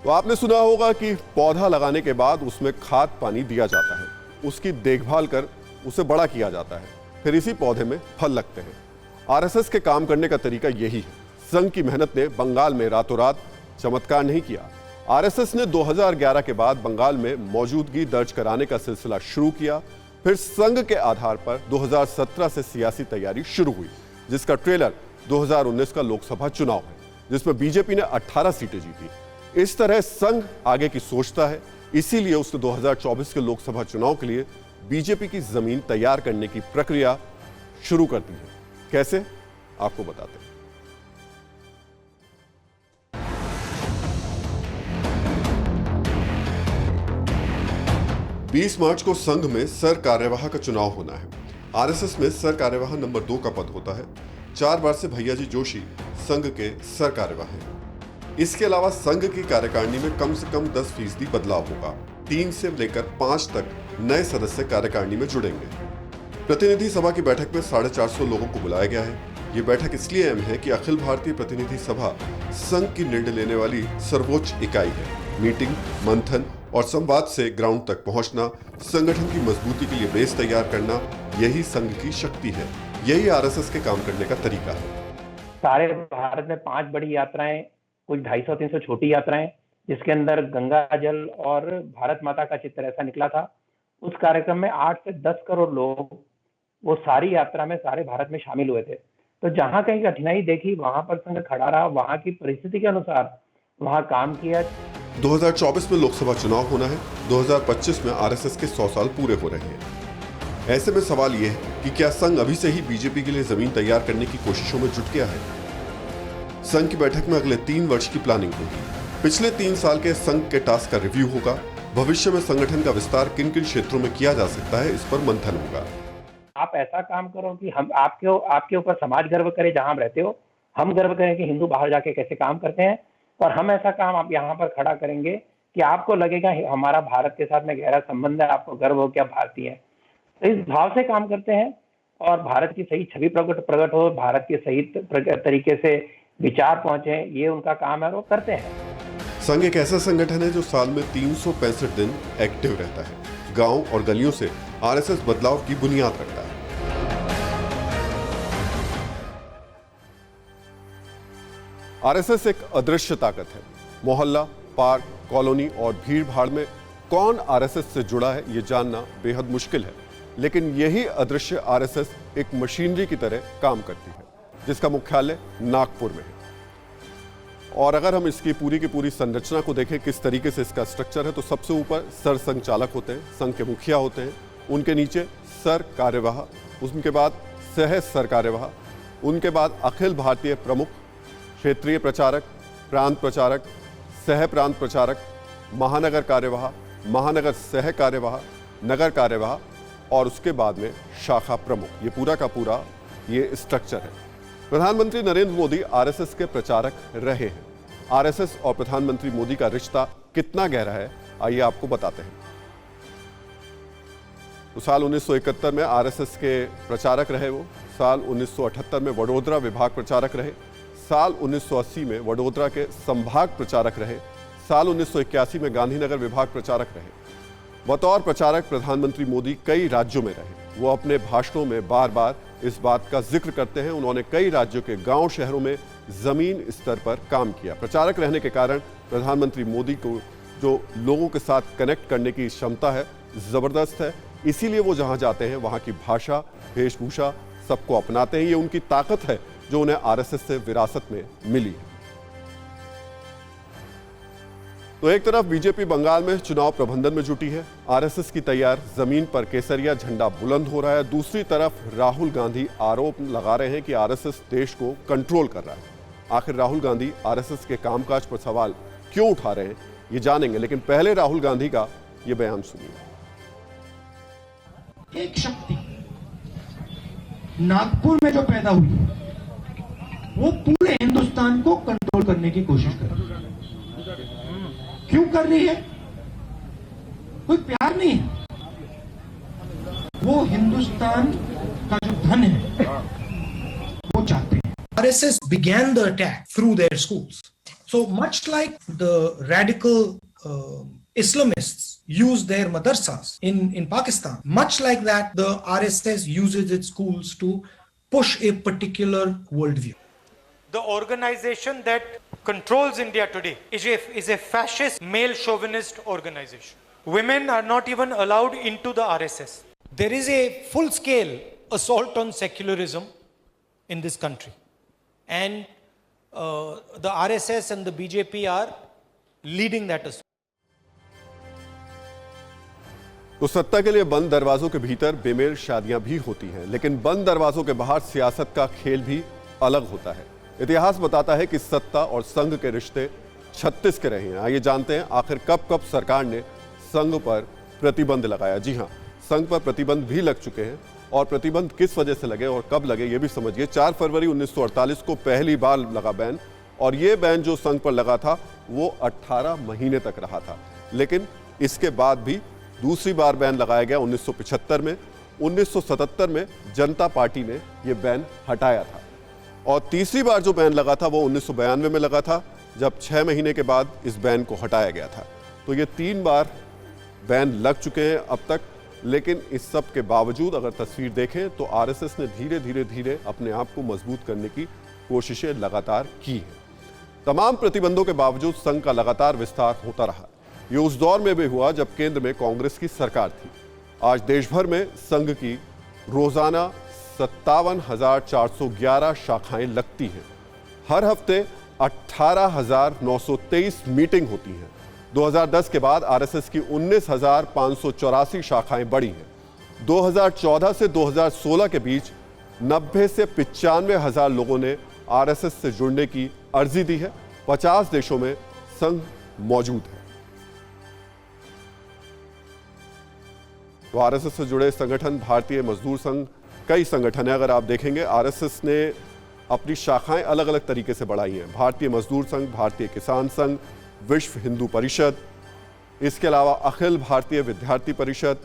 तो आपने सुना होगा कि पौधा लगाने के बाद उसमें खाद पानी दिया जाता है, उसकी देखभाल कर उसे बड़ा किया जाता है, फिर इसी पौधे में फल लगते हैं। आरएसएस के काम करने का तरीका यही है। संघ की मेहनत ने बंगाल में रातों रात चमत्कार नहीं किया। आरएसएस ने 2011 के बाद बंगाल में मौजूदगी दर्ज कराने का सिलसिला शुरू किया। फिर संघ के आधार पर 2017 से सियासी तैयारी शुरू हुई, जिसका ट्रेलर 2019 का लोकसभा चुनाव है, जिसमें बीजेपी ने 18 सीटें जीती। इस तरह संघ आगे की सोचता है, इसीलिए उसने 2024 के लोकसभा चुनाव के लिए बीजेपी की जमीन तैयार करने की प्रक्रिया शुरू कर दी है। कैसे, आपको बताते हैं। 20 मार्च को संघ में सर कार्यवाह का चुनाव होना है। आरएसएस में सर कार्यवाह नंबर 2 का पद होता है। 4 बार से भैयाजी जोशी संघ के सर कार्यवाह हैं। इसके अलावा संघ की कार्यकारिणी में कम से कम 10% बदलाव होगा। 3 से लेकर 5 तक नए सदस्य कार्यकारिणी में जुड़ेंगे। प्रतिनिधि सभा की बैठक में 450 लोगों को बुलाया गया है। ये बैठक इसलिए अहम है कि अखिल भारतीय प्रतिनिधि सभा संघ की निर्णय लेने वाली सर्वोच्च इकाई है। मीटिंग, मंथन और संवाद से ग्राउंड तक पहुंचना, संगठन की मजबूती के लिए बेस तैयार करना, यही संघ की शक्ति है। यही आरएसएस के काम करने का तरीका है। सारे भारत में 5 बड़ी यात्राएं, कुछ 250-300 छोटी यात्राएं, जिसके अंदर गंगा जल और भारत माता का चित्र ऐसा निकला था। उस कार्यक्रम में 8 से 10 करोड़ लोग वो सारी यात्रा में सारे भारत में शामिल हुए थे। तो जहां कहीं कठिनाई देखी, वहां पर संघ खड़ा रहा, वहां की परिस्थिति के अनुसार वहां काम किया। 2024 में लोकसभा चुनाव होना है। 2025 में आरएसएस के 100 साल पूरे हो रहे हैं। ऐसे में सवाल यह है कि क्या संघ अभी से ही बीजेपी के लिए जमीन तैयार करने की कोशिशों में जुट गया है। संघ की बैठक में अगले 3 वर्ष की प्लानिंग होगी। पिछले 3 साल के संघ के टास्क का रिव्यू होगा। भविष्य में संगठन का विस्तार किन किन क्षेत्रों में किया जा सकता है, इस पर मंथन होगा। आप ऐसा काम करो कि हम आपके ऊपर समाज गर्व करे जहां आप रहते हो, हम गर्व करें कि हिंदू बाहर जाके कैसे काम करते हैं, और हम ऐसा काम आप यहाँ पर खड़ा करेंगे कि आपको लगेगा हमारा भारत के साथ में गहरा संबंध है, आपको गर्व हो कि आप भारतीय हैं। तो इस भाव से काम करते हैं और भारत की सही छवि प्रकट हो, भारत के सही तरीके से विचार पहुंचे, ये उनका काम है और वो करते हैं। संघ एक ऐसा संगठन है जो साल में 365 दिन एक्टिव रहता है। गांव और गलियों से आरएसएस बदलाव की बुनियाद रखता है। आरएसएस एक अदृश्य ताकत है। मोहल्ला, पार्क, कॉलोनी और भीड़ भाड़ में कौन आरएसएस से जुड़ा है, ये जानना बेहद मुश्किल है। लेकिन यही अदृश्य आरएसएस एक मशीनरी की तरह काम करती है, जिसका मुख्यालय नागपुर में है। और अगर हम इसकी पूरी की पूरी संरचना को देखें, किस तरीके से इसका स्ट्रक्चर है, तो सबसे ऊपर सर संघ चालक होते हैं, संघ के मुखिया होते हैं। उनके नीचे सर कार्यवाह, उनके बाद सह सर कार्यवाह, उनके बाद अखिल भारतीय प्रमुख, क्षेत्रीय प्रचारक, प्रांत प्रचारक, सह प्रांत प्रचारक, महानगर कार्यवाह, महानगर सह कार्यवाह, नगर कार्यवाह और उसके बाद में शाखा प्रमुख। ये पूरा का पूरा ये स्ट्रक्चर है। प्रधानमंत्री नरेंद्र मोदी आरएसएस के प्रचारक रहे हैं। आरएसएस और प्रधानमंत्री मोदी का रिश्ता कितना गहरा है, आइए आपको बताते हैं। तो साल 1971 में आरएसएस के प्रचारक रहे वो। साल 1978 में वडोदरा विभाग प्रचारक रहे। साल 1980 में वडोदरा के संभाग प्रचारक रहे। साल 1981 में गांधीनगर विभाग प्रचारक रहे। बतौर प्रचारक प्रधानमंत्री मोदी कई राज्यों में रहे। वो अपने भाषणों में बार बार इस बात का जिक्र करते हैं। उन्होंने कई राज्यों के गांव शहरों में जमीन स्तर पर काम किया। प्रचारक रहने के कारण प्रधानमंत्री मोदी को जो लोगों के साथ कनेक्ट करने की क्षमता है, जबरदस्त है। इसीलिए वो जहां जाते हैं वहां की भाषा, वेशभूषा सबको अपनाते हैं। ये उनकी ताकत है जो उन्हें आरएसएस से विरासत में मिली है। तो एक तरफ बीजेपी बंगाल में चुनाव प्रबंधन में जुटी है, आरएसएस की तैयार जमीन पर केसरिया झंडा बुलंद हो रहा है। दूसरी तरफ राहुल गांधी आरोप लगा रहे हैं कि आरएसएस देश को कंट्रोल कर रहा है। आखिर राहुल गांधी आरएसएस के कामकाज पर सवाल क्यों उठा रहे हैं, ये जानेंगे। लेकिन पहले राहुल गांधी का ये बयान सुनिए। एक शक्ति नागपुर में जो पैदा हुई, वो पूरे हिंदुस्तान को कंट्रोल करने की कोशिश कर रही है। क्यों कर रही है? कोई प्यार नहीं है, वो हिंदुस्तान का जो धन है वो चाहते हैं। RSS began the attack through their schools. So much like the radical Islamists use their madrasas in Pakistan, much like that, the RSS uses its schools to push a particular worldview. The organization that controls India today is a fascist, male chauvinist organization. Women are not even allowed into the RSS. There is a full-scale assault on secularism in this country. And the RSS and the BJP are leading that assault. तो सत्ता के लिए बंद दरवाजों के भीतर बेमेल शादियां भी होती हैं, लेकिन बंद दरवाजों के बाहर सियासत का खेल भी अलग होता है। इतिहास बताता है कि सत्ता और संघ के रिश्ते 36 के रहे हैं। आइए जानते हैं आखिर कब कब सरकार ने संघ पर प्रतिबंध लगाया। जी हां, संघ पर प्रतिबंध भी लग चुके हैं और प्रतिबंध किस वजह से लगे और कब लगे ये भी समझिए। 4 फरवरी 1948 को पहली बार लगा बैन, और ये बैन जो संघ पर लगा था वो 18 महीने तक रहा था। लेकिन इसके बाद भी दूसरी बार बैन लगाया गया 1975 में। 1977 में जनता पार्टी ने यह बैन हटाया था, और तीसरी बार जो बैन लगा था वो 1992 में लगा था, जब 6 महीने के बाद इस बैन को हटाया गया था। तो ये 3 बार बैन लग चुके हैं अब तक। लेकिन इस सब के बावजूद अगर तस्वीर देखें तो आरएसएस ने धीरे धीरे अपने आप को मजबूत करने की कोशिशें लगातार की हैं। तमाम प्रतिबंधों के बावजूद संघ का लगातार विस्तार होता रहा। ये उस दौर में भी हुआ जब केंद्र में कांग्रेस की सरकार थी। आज देश भर में संघ की रोजाना 57,411 शाखाएं लगती हैं। हर हफ्ते 18,923 मीटिंग होती हैं। 2010 के बाद आरएसएस की 19,584 शाखाएं बढ़ी हैं। 2014 से 2016 के बीच 90 से 95,000 लोगों ने आरएसएस से जुड़ने की अर्जी दी है। 50 देशों में संघ मौजूद है। तो आरएसएस से जुड़े संगठन भारतीय मजदूर संघ, कई संगठन है। अगर आप देखेंगे आरएसएस ने अपनी शाखाएं अलग अलग तरीके से बढ़ाई हैं। भारतीय मजदूर संघ, भारतीय किसान संघ, विश्व हिंदू परिषद, इसके अलावा अखिल भारतीय विद्यार्थी परिषद,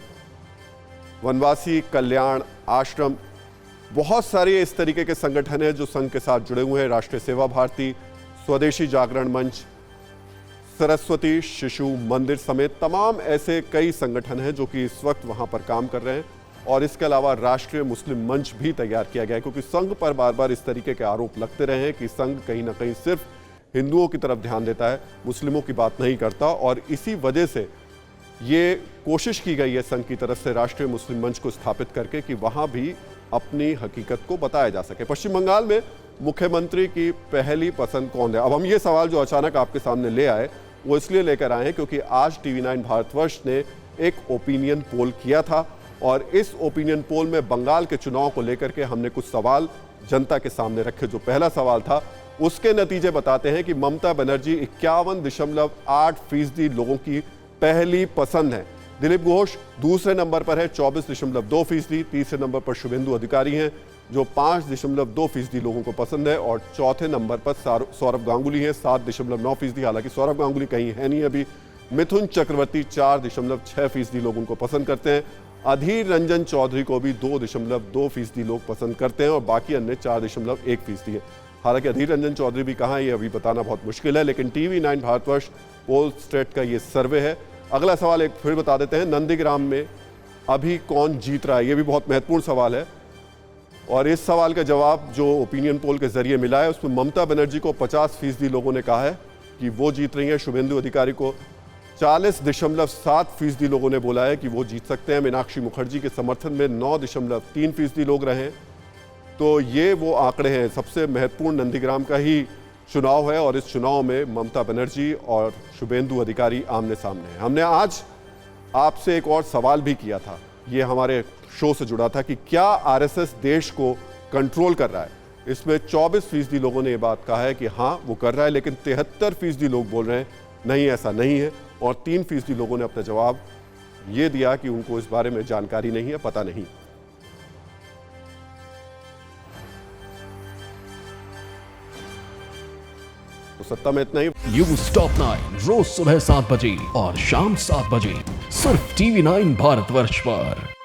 वनवासी कल्याण आश्रम, बहुत सारे इस तरीके के संगठन हैं जो संघ के साथ जुड़े हुए हैं। राष्ट्रीय सेवा भारती, स्वदेशी जागरण मंच, सरस्वती शिशु मंदिर समेत तमाम ऐसे कई संगठन हैं जो कि इस वक्त वहां पर काम कर रहे हैं। और इसके अलावा राष्ट्रीय मुस्लिम मंच भी तैयार किया गया है, क्योंकि संघ पर बार बार इस तरीके के आरोप लगते रहे हैं कि संघ कहीं ना कहीं सिर्फ हिंदुओं की तरफ ध्यान देता है, मुस्लिमों की बात नहीं करता। और इसी वजह से ये कोशिश की गई है संघ की तरफ से राष्ट्रीय मुस्लिम मंच को स्थापित करके कि वहां भी अपनी हकीकत को बताया जा सके। पश्चिम बंगाल में मुख्यमंत्री की पहली पसंद कौन है? अब हम ये सवाल जो अचानक आपके सामने ले आए वो इसलिए लेकर आए हैं क्योंकि आज TV9 भारतवर्ष ने एक ओपिनियन पोल किया था, और इस ओपिनियन पोल में बंगाल के चुनाव को लेकर के हमने कुछ सवाल जनता के सामने रखे। जो पहला सवाल था उसके नतीजे बताते हैं कि ममता बनर्जी 51.8% लोगों की पहली पसंद है। दिलीप घोष दूसरे नंबर पर है 24.2%। तीसरे नंबर पर शुभेंदु अधिकारी हैं जो 5.2% लोगों को पसंद है, और चौथे नंबर पर सौरभ गांगुली हैं 7.9%। हालांकि सौरभ गांगुली कहीं है नहीं अभी। मिथुन चक्रवर्ती 4.6% लोग उनको पसंद करते हैं। अधीर रंजन चौधरी को भी 2.2% लोग पसंद करते हैं, और बाकी अन्य 4.1% है। हालांकि अधीर रंजन चौधरी भी कहाँ है ये अभी बताना बहुत मुश्किल है, लेकिन TV9 भारतवर्ष पोल स्टेट का ये सर्वे है। अगला सवाल एक फिर बता देते हैं, नंदीग्राम में अभी कौन जीत रहा है? ये भी बहुत महत्वपूर्ण सवाल है, और इस सवाल का जवाब जो ओपिनियन पोल के जरिए मिला है उसमें ममता बनर्जी को 50% लोगों ने कहा है कि वो जीत रही है। शुभेंदु अधिकारी को 40.7% लोगों ने बोला है कि वो जीत सकते हैं। मीनाक्षी मुखर्जी के समर्थन में 9.3% लोग रहे। तो ये वो आंकड़े हैं। सबसे महत्वपूर्ण नंदीग्राम का ही चुनाव है, और इस चुनाव में ममता बनर्जी और शुभेंदु अधिकारी आमने सामने हैं। हमने आज आपसे एक और सवाल भी किया था, ये हमारे शो से जुड़ा था, कि क्या आरएसएस देश को कंट्रोल कर रहा है? इसमें 24% लोगों ने ये बात कहा है कि हाँ वो कर रहा है, लेकिन 73% लोग बोल रहे हैं नहीं ऐसा नहीं है, और 3% लोगों ने अपना जवाब ये दिया कि उनको इस बारे में जानकारी नहीं है, पता नहीं। तो सत्ता में इतना ही। न्यूज़ टॉप 9 रोज सुबह 7 बजे और शाम 7 बजे सिर्फ TV9 भारतवर्ष पर।